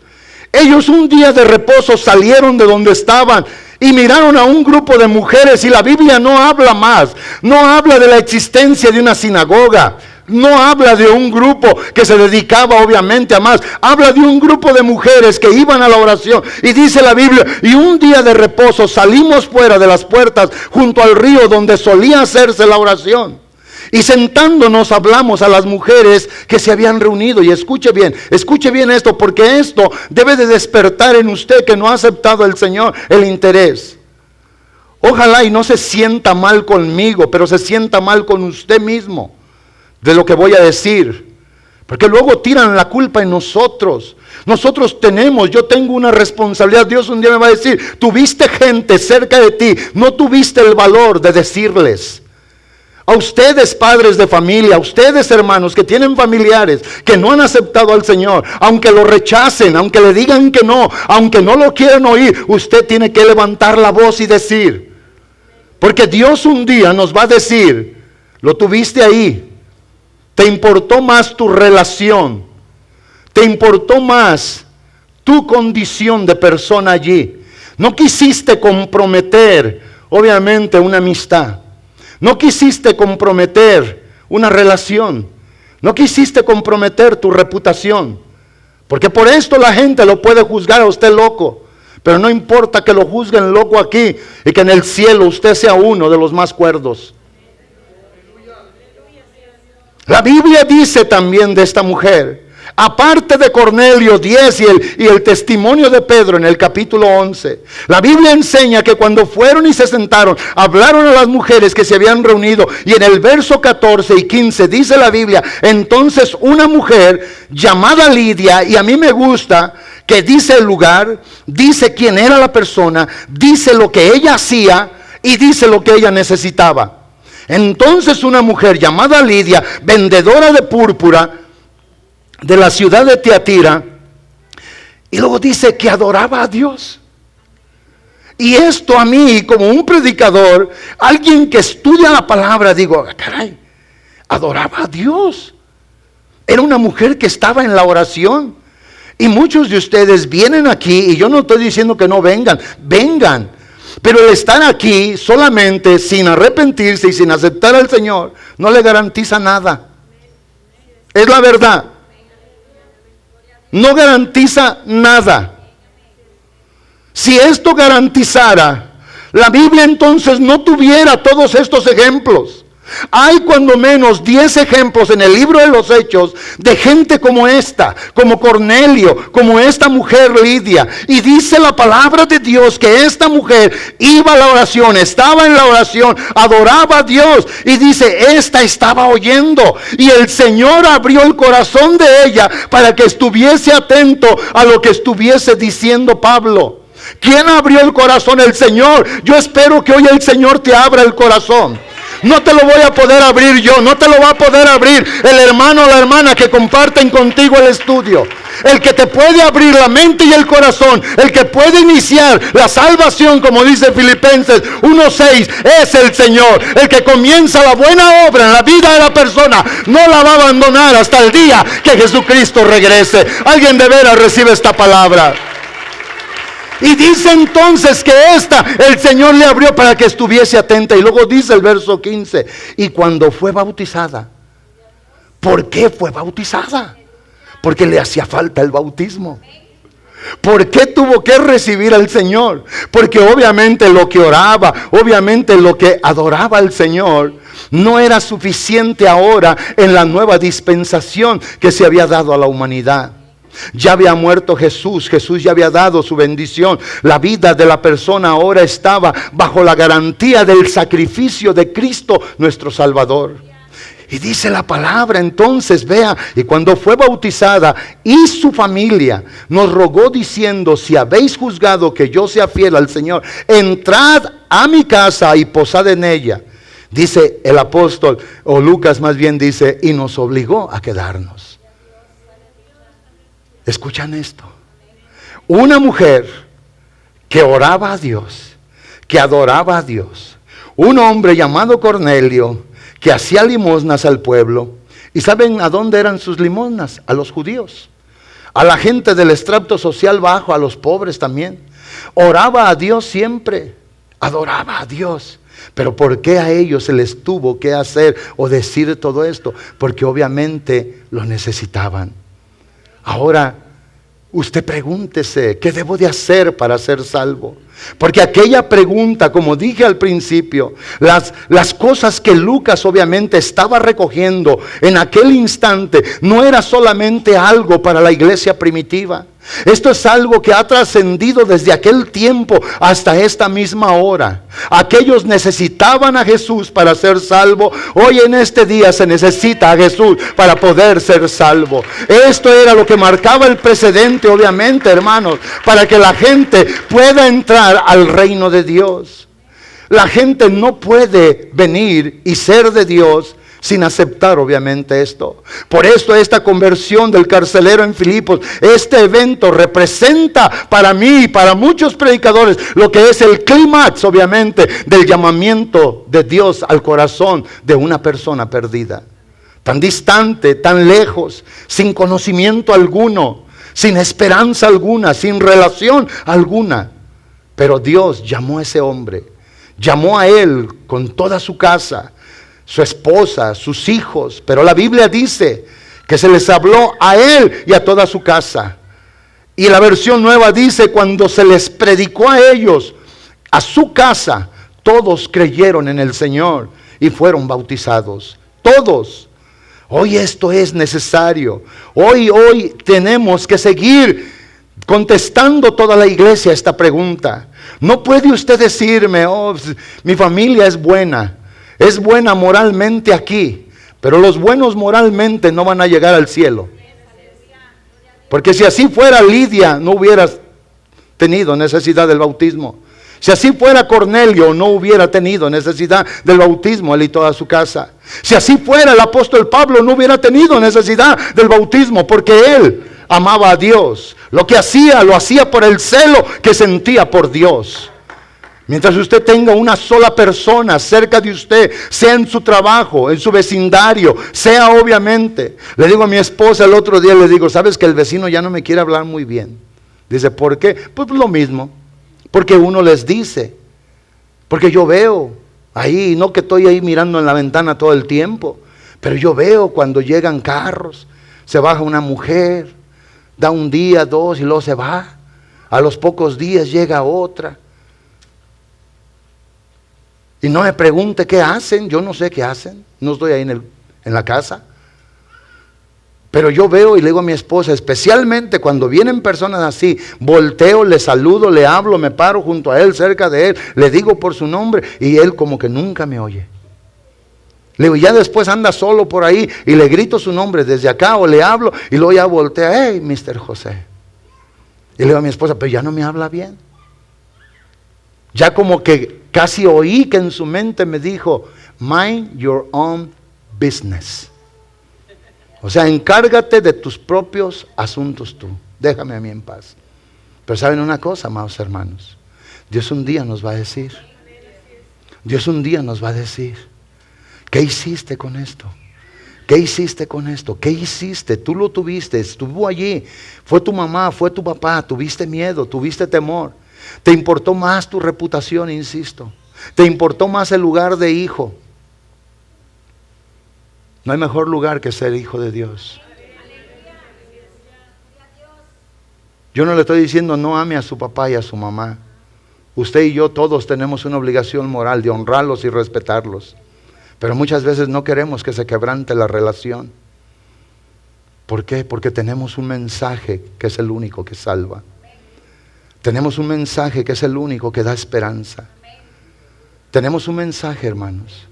ellos un día de reposo salieron de donde estaban y miraron a un grupo de mujeres, y la Biblia no habla más, no habla de la existencia de una sinagoga, no habla de un grupo que se dedicaba obviamente a más, habla de un grupo de mujeres que iban a la oración. Y dice la Biblia, y un día de reposo salimos fuera de las puertas junto al río donde solía hacerse la oración, y sentándonos hablamos a las mujeres que se habían reunido. Y escuche bien esto, porque esto debe de despertar en usted que no ha aceptado el Señor el interés. Ojalá y no se sienta mal conmigo, pero se sienta mal con usted mismo de lo que voy a decir, porque luego tiran la culpa en nosotros. Yo tengo una responsabilidad. Dios un día me va a decir, tuviste gente cerca de ti, no tuviste el valor de decirles. A ustedes padres de familia, a ustedes hermanos que tienen familiares que no han aceptado al Señor, aunque lo rechacen, aunque le digan que no, aunque no lo quieran oír, usted tiene que levantar la voz y decir, porque Dios un día nos va a decir, lo tuviste ahí. Te importó más tu relación, te importó más tu condición de persona allí. No quisiste comprometer, obviamente, una amistad. No quisiste comprometer una relación. No quisiste comprometer tu reputación. Porque por esto la gente lo puede juzgar a usted loco. Pero no importa que lo juzguen loco aquí y que en el cielo usted sea uno de los más cuerdos. La Biblia dice también de esta mujer, aparte de Cornelio 10 y el testimonio de Pedro en el capítulo 11, la Biblia enseña que cuando fueron y se sentaron, hablaron a las mujeres que se habían reunido, y en el verso 14 y 15 dice la Biblia, entonces una mujer llamada Lidia, y a mí me gusta que dice el lugar, dice quién era la persona, dice lo que ella hacía y dice lo que ella necesitaba. Entonces una mujer llamada Lidia, vendedora de púrpura de la ciudad de Tiatira, y luego dice que adoraba a Dios. Y esto a mí, como un predicador, alguien que estudia la palabra, digo, caray, adoraba a Dios. Era una mujer que estaba en la oración. Y muchos de ustedes vienen aquí, y yo no estoy diciendo que no vengan, vengan. Pero el estar aquí solamente sin arrepentirse y sin aceptar al Señor no le garantiza nada. Es la verdad. No garantiza nada. Si esto garantizara, la Biblia entonces no tuviera todos estos ejemplos. Hay cuando menos 10 ejemplos en el libro de los Hechos de gente como esta, como Cornelio, como esta mujer Lidia. Y dice la palabra de Dios que esta mujer iba a la oración, estaba en la oración, adoraba a Dios. Y dice, esta estaba oyendo. Y el Señor abrió el corazón de ella para que estuviese atento a lo que estuviese diciendo Pablo. ¿Quién abrió el corazón? El Señor. Yo espero que hoy el Señor te abra el corazón. No te lo voy a poder abrir yo, no te lo va a poder abrir el hermano o la hermana que comparten contigo el estudio. El que te puede abrir la mente y el corazón, el que puede iniciar la salvación, como dice Filipenses 1:6, es el Señor. El que comienza la buena obra en la vida de la persona no la va a abandonar hasta el día que Jesucristo regrese. Alguien de veras recibe esta palabra. Y dice entonces que el Señor le abrió para que estuviese atenta. Y luego dice el verso 15, y cuando fue bautizada. ¿Por qué fue bautizada? Porque le hacía falta el bautismo. ¿Por qué tuvo que recibir al Señor? Porque obviamente lo que oraba, obviamente lo que adoraba al Señor, no era suficiente ahora en la nueva dispensación que se había dado a la humanidad. Ya había muerto Jesús, Jesús ya había dado su bendición. La vida de la persona ahora estaba bajo la garantía del sacrificio de Cristo, nuestro Salvador. Y dice la palabra, entonces, vea, y cuando fue bautizada y su familia nos rogó diciendo, si habéis juzgado que yo sea fiel al Señor, entrad a mi casa y posad en ella. Dice el apóstol, o Lucas más bien dice, y nos obligó a quedarnos. ¿Escuchan esto? Una mujer que oraba a Dios, que adoraba a Dios. Un hombre llamado Cornelio, que hacía limosnas al pueblo. ¿Y saben a dónde eran sus limosnas? A los judíos, a la gente del estrato social bajo, a los pobres también. Oraba a Dios siempre, adoraba a Dios. Pero ¿por qué a ellos se les tuvo que hacer o decir todo esto? Porque obviamente lo necesitaban. Ahora, usted pregúntese, ¿qué debo de hacer para ser salvo? Porque aquella pregunta, como dije al principio, las cosas que Lucas obviamente estaba recogiendo en aquel instante, no era solamente algo para la iglesia primitiva. Esto es algo que ha trascendido desde aquel tiempo hasta esta misma hora. Aquellos necesitaban a Jesús para ser salvo. Hoy en este día se necesita a Jesús para poder ser salvo. Esto era lo que marcaba el precedente, obviamente, hermanos, para que la gente pueda entrar al reino de Dios. La gente no puede venir y ser de Dios sin aceptar obviamente esto. Por esto esta conversión del carcelero en Filipos, este evento representa para mí y para muchos predicadores lo que es el clímax obviamente del llamamiento de Dios al corazón de una persona perdida. Tan distante, tan lejos, sin conocimiento alguno, sin esperanza alguna, sin relación alguna. Pero Dios llamó a ese hombre, llamó a él con toda su casa, su esposa, sus hijos, pero la Biblia dice que se les habló a él y a toda su casa. Y la versión nueva dice, cuando se les predicó a ellos, a su casa, todos creyeron en el Señor y fueron bautizados. Todos. Hoy esto es necesario. Hoy tenemos que seguir contestando toda la iglesia esta pregunta. No puede usted decirme, oh, mi familia es buena moralmente aquí, pero los buenos moralmente no van a llegar al cielo. Porque si así fuera, Lidia no hubiera tenido necesidad del bautismo. Si así fuera, Cornelio no hubiera tenido necesidad del bautismo, él y toda su casa. Si así fuera, el apóstol Pablo no hubiera tenido necesidad del bautismo, porque él amaba a Dios. Lo que hacía, lo hacía por el celo que sentía por Dios. Mientras usted tenga una sola persona cerca de usted, sea en su trabajo, en su vecindario, sea obviamente. Le digo a mi esposa el otro día, le digo, ¿sabes que el vecino ya no me quiere hablar muy bien? Dice, ¿por qué? Pues lo mismo, porque uno les dice, porque yo veo ahí, no que estoy ahí mirando en la ventana todo el tiempo, pero yo veo cuando llegan carros, se baja una mujer, da un día, dos y luego se va. A los pocos días llega otra. Y no me pregunte qué hacen, yo no sé qué hacen, no estoy ahí en la casa. Pero yo veo y le digo a mi esposa, especialmente cuando vienen personas así, volteo, le saludo, le hablo, me paro junto a él, cerca de él, le digo por su nombre y él como que nunca me oye. Le digo, ya después anda solo por ahí y le grito su nombre desde acá o le hablo y luego ya voltea, hey, Mr. José. Y le digo a mi esposa, pero ya no me habla bien. Ya como que casi oí que en su mente me dijo, mind your own business. O sea, encárgate de tus propios asuntos tú. Déjame a mí en paz. Pero ¿saben una cosa, amados hermanos? Dios un día nos va a decir. Dios un día nos va a decir. ¿Qué hiciste con esto? ¿Qué hiciste con esto? ¿Qué hiciste? Tú lo tuviste, estuvo allí. Fue tu mamá, fue tu papá. Tuviste miedo, tuviste temor. Te importó más tu reputación, insisto. Te importó más el lugar de hijo. No hay mejor lugar que ser hijo de Dios. Yo no le estoy diciendo no ame a su papá y a su mamá. Usted y yo todos tenemos una obligación moral de honrarlos y respetarlos. Pero muchas veces no queremos que se quebrante la relación. ¿Por qué? Porque tenemos un mensaje que es el único que salva. Tenemos un mensaje que es el único que da esperanza. Tenemos un mensaje, hermanos.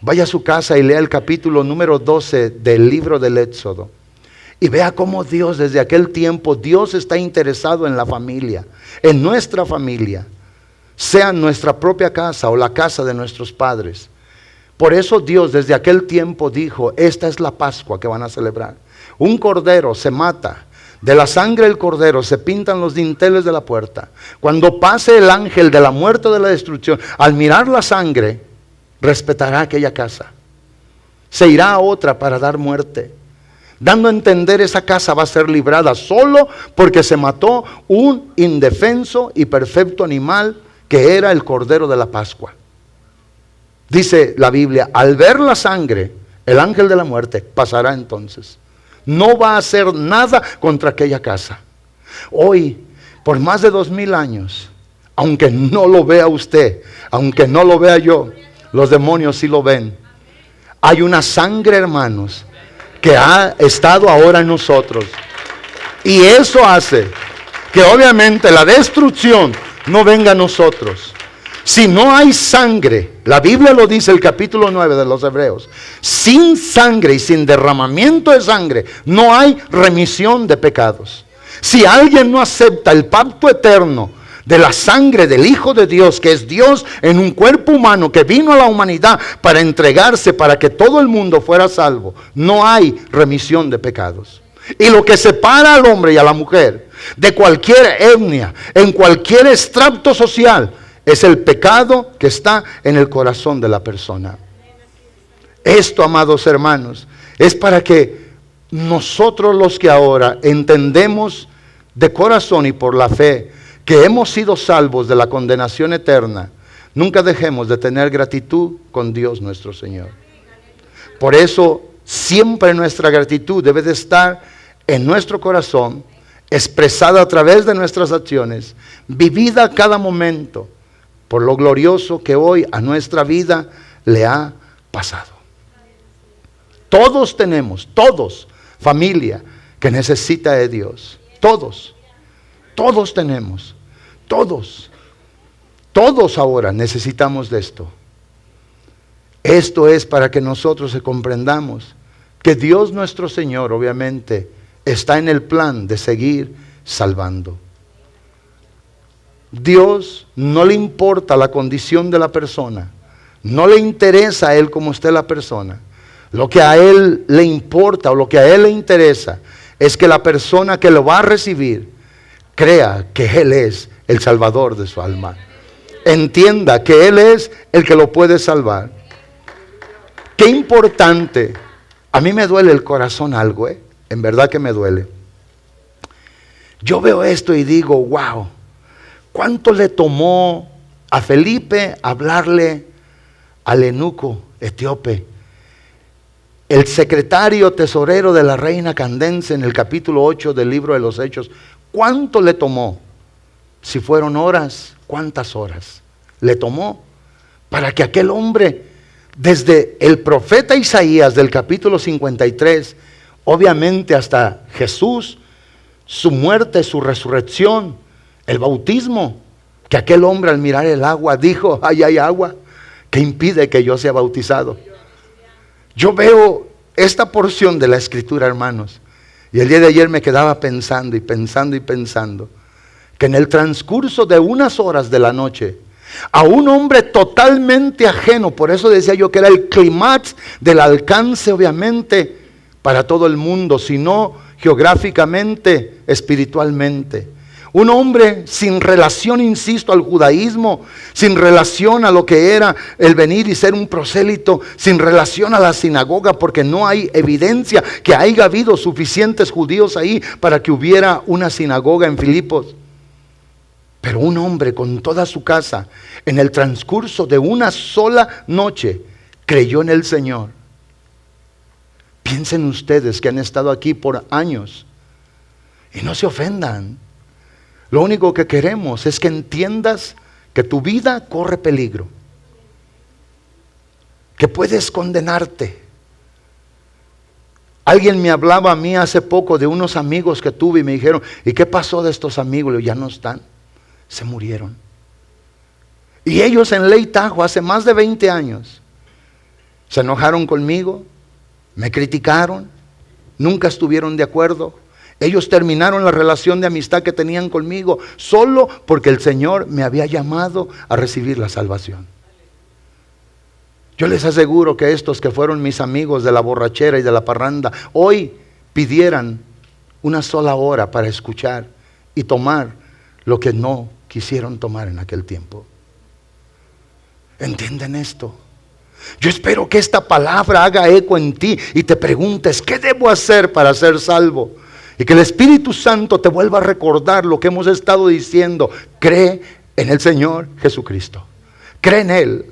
Vaya a su casa y lea el capítulo número 12 del libro del Éxodo. Y vea cómo Dios, desde aquel tiempo, Dios está interesado en la familia, en nuestra familia, sea nuestra propia casa o la casa de nuestros padres. Por eso Dios desde aquel tiempo dijo, esta es la Pascua que van a celebrar. Un cordero se mata, de la sangre del cordero se pintan los dinteles de la puerta. Cuando pase el ángel de la muerte o de la destrucción, al mirar la sangre, respetará aquella casa. Se irá a otra para dar muerte, dando a entender esa casa va a ser librada solo porque se mató un indefenso y perfecto animal que era el cordero de la Pascua. Dice la Biblia, al ver la sangre, el ángel de la muerte pasará entonces. No va a hacer nada contra aquella casa. Hoy, por más de 2000 años, aunque no lo vea usted, aunque no lo vea yo, los demonios sí lo ven. Hay una sangre, hermanos, que ha estado ahora en nosotros. Y eso hace que obviamente la destrucción no venga a nosotros. Si no hay sangre, la Biblia lo dice el capítulo 9 de los Hebreos, sin sangre y sin derramamiento de sangre no hay remisión de pecados. Si alguien no acepta el pacto eterno de la sangre del Hijo de Dios, que es Dios en un cuerpo humano que vino a la humanidad para entregarse para que todo el mundo fuera salvo, no hay remisión de pecados. Y lo que separa al hombre y a la mujer de cualquier etnia, en cualquier estrato social, es el pecado que está en el corazón de la persona. Esto, amados hermanos, es para que nosotros los que ahora entendemos de corazón y por la fe que hemos sido salvos de la condenación eterna, nunca dejemos de tener gratitud con Dios nuestro Señor. Por eso siempre nuestra gratitud debe de estar en nuestro corazón, expresada a través de nuestras acciones, vivida cada momento, por lo glorioso que hoy a nuestra vida le ha pasado. Todos tenemos, todos, familia que necesita de Dios. Todos tenemos, todos ahora necesitamos de esto. Esto es para que nosotros comprendamos que Dios nuestro Señor obviamente está en el plan de seguir salvando. Dios no le importa la condición de la persona, no le interesa a Él como esté la persona. Lo que a Él le importa o lo que a Él le interesa es que la persona que lo va a recibir crea que Él es el Salvador de su alma. Entienda que Él es el que lo puede salvar. Qué importante. A mí me duele el corazón algo, en verdad que me duele. Yo veo esto y digo, wow. ¿Cuánto le tomó a Felipe hablarle al eunuco etíope? El secretario tesorero de la reina Candace en el capítulo 8 del libro de los Hechos. ¿Cuánto le tomó? Si fueron horas, ¿cuántas horas le tomó? Para que aquel hombre, desde el profeta Isaías del capítulo 53, obviamente hasta Jesús, su muerte, su resurrección, el bautismo, que aquel hombre al mirar el agua dijo, ahí hay agua, que impide que yo sea bautizado. Yo veo esta porción de la Escritura, hermanos, y el día de ayer me quedaba pensando, que en el transcurso de unas horas de la noche, a un hombre totalmente ajeno, por eso decía yo que era el clímax del alcance obviamente para todo el mundo, sino geográficamente, espiritualmente. Un hombre sin relación, insisto, al judaísmo, sin relación a lo que era el venir y ser un prosélito, sin relación a la sinagoga, porque no hay evidencia que haya habido suficientes judíos ahí para que hubiera una sinagoga en Filipos. Pero un hombre con toda su casa, en el transcurso de una sola noche, creyó en el Señor. Piensen ustedes que han estado aquí por años y no se ofendan. Lo único que queremos es que entiendas que tu vida corre peligro, que puedes condenarte, Alguien me hablaba a mí hace poco de unos amigos que tuve y me dijeron, ¿y qué pasó de estos amigos? Le digo, ya no están, se murieron. Y ellos en Ley Tahoe hace más de 20 años se enojaron conmigo, me criticaron, nunca estuvieron de acuerdo. Ellos terminaron la relación de amistad que tenían conmigo solo porque el Señor me había llamado a recibir la salvación. Yo les aseguro que estos que fueron mis amigos de la borrachera y de la parranda, hoy pidieran una sola hora para escuchar y tomar lo que no quisieron tomar en aquel tiempo. ¿Entienden esto? Yo espero que esta palabra haga eco en ti y te preguntes, ¿qué debo hacer para ser salvo? Y que el Espíritu Santo te vuelva a recordar lo que hemos estado diciendo. Cree en el Señor Jesucristo. Cree en Él.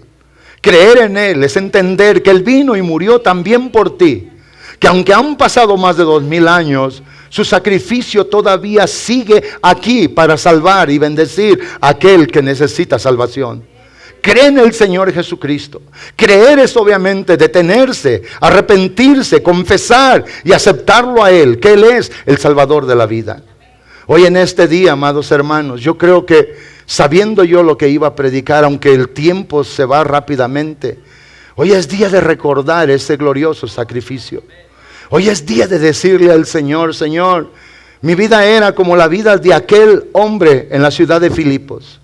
Creer en Él es entender que Él vino y murió también por ti. Que aunque han pasado más de 2000 años, su sacrificio todavía sigue aquí para salvar y bendecir a aquel que necesita salvación. Cree en el Señor Jesucristo. Creer es obviamente detenerse, arrepentirse, confesar y aceptarlo a Él, que Él es el Salvador de la vida. Hoy en este día, amados hermanos, yo creo que sabiendo yo lo que iba a predicar, aunque el tiempo se va rápidamente, hoy es día de recordar ese glorioso sacrificio. Hoy es día de decirle al Señor, Señor, mi vida era como la vida de aquel hombre en la ciudad de Filipos.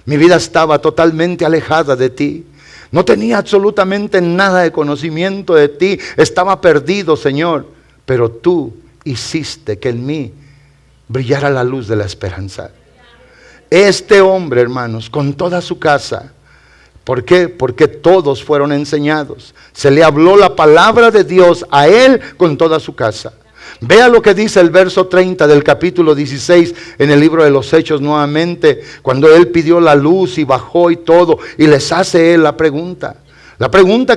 Mi vida estaba totalmente alejada de ti. No tenía absolutamente nada de conocimiento de ti. Estaba perdido, Señor. Pero tú hiciste que en mí brillara la luz de la esperanza. Este hombre, hermanos, con toda su casa. ¿Por qué? Porque todos fueron enseñados. Se le habló la palabra de Dios a él con toda su casa. Vea lo que dice el verso 30 del capítulo 16 en el libro de los Hechos nuevamente, cuando él pidió la luz y bajó y todo, y les hace él la pregunta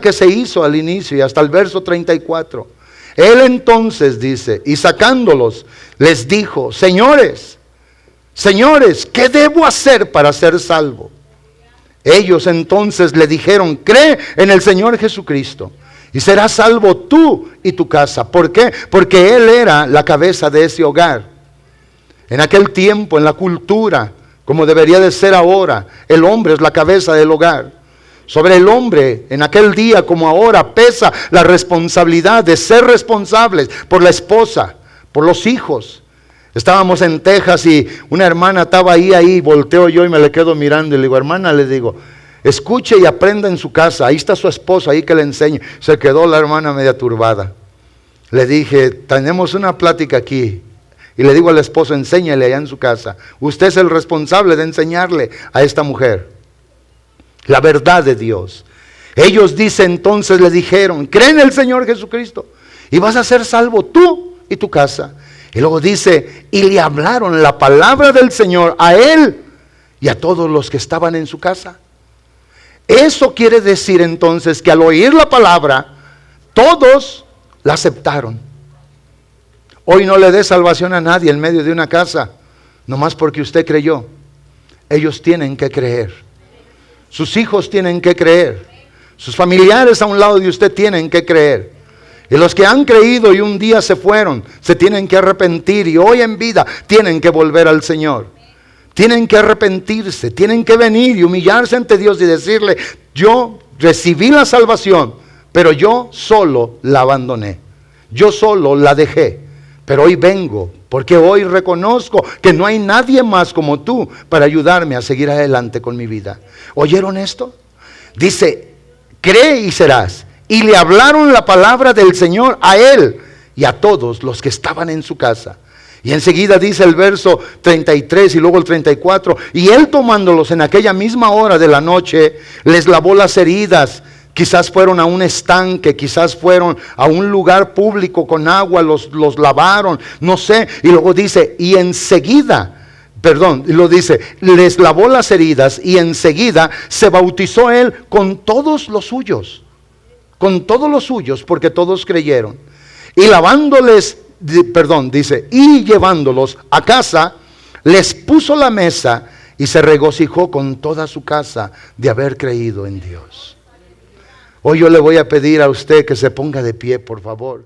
que se hizo al inicio y hasta el verso 34. Él entonces dice, y sacándolos, les dijo, señores, ¿qué debo hacer para ser salvo? Ellos entonces le dijeron, cree en el Señor Jesucristo y serás salvo tú y tu casa. ¿Por qué? Porque Él era la cabeza de ese hogar. En aquel tiempo, en la cultura, como debería de ser ahora, el hombre es la cabeza del hogar. Sobre el hombre, en aquel día como ahora, pesa la responsabilidad de ser responsables por la esposa, por los hijos. Estábamos en Texas y una hermana estaba ahí, volteo yo y me le quedo mirando y le digo, hermana, le digo, escuche y aprenda en su casa, ahí está su esposa, ahí que le enseñe. Se quedó la hermana media turbada. Le dije, tenemos una plática aquí. Y le digo al esposo, enséñale allá en su casa. Usted es el responsable de enseñarle a esta mujer la verdad de Dios. Ellos entonces le dijeron, cree en el Señor Jesucristo y vas a ser salvo tú y tu casa. Y luego dice, y le hablaron la palabra del Señor a él y a todos los que estaban en su casa. Eso quiere decir entonces que al oír la palabra, todos la aceptaron. Hoy no le dé salvación a nadie en medio de una casa, nomás porque usted creyó. Ellos tienen que creer. Sus hijos tienen que creer. Sus familiares a un lado de usted tienen que creer. Y los que han creído y un día se fueron, se tienen que arrepentir y hoy en vida tienen que volver al Señor. Tienen que arrepentirse, tienen que venir y humillarse ante Dios y decirle, yo recibí la salvación, pero yo solo la abandoné. Yo solo la dejé, pero hoy vengo, porque hoy reconozco que no hay nadie más como tú para ayudarme a seguir adelante con mi vida. ¿Oyeron esto? Dice, cree y serás. Y le hablaron la palabra del Señor a él y a todos los que estaban en su casa. Y enseguida dice el verso 33 y luego el 34, y él tomándolos en aquella misma hora de la noche, les lavó las heridas. Quizás fueron a un estanque, quizás fueron a un lugar público con agua, los lavaron, no sé. Y luego dice, y enseguida, lo dice, les lavó las heridas y enseguida se bautizó él con todos los suyos. Con todos los suyos, porque todos creyeron. Y dice, y llevándolos a casa, les puso la mesa y se regocijó con toda su casa de haber creído en Dios. Hoy yo le voy a pedir a usted que se ponga de pie, por favor.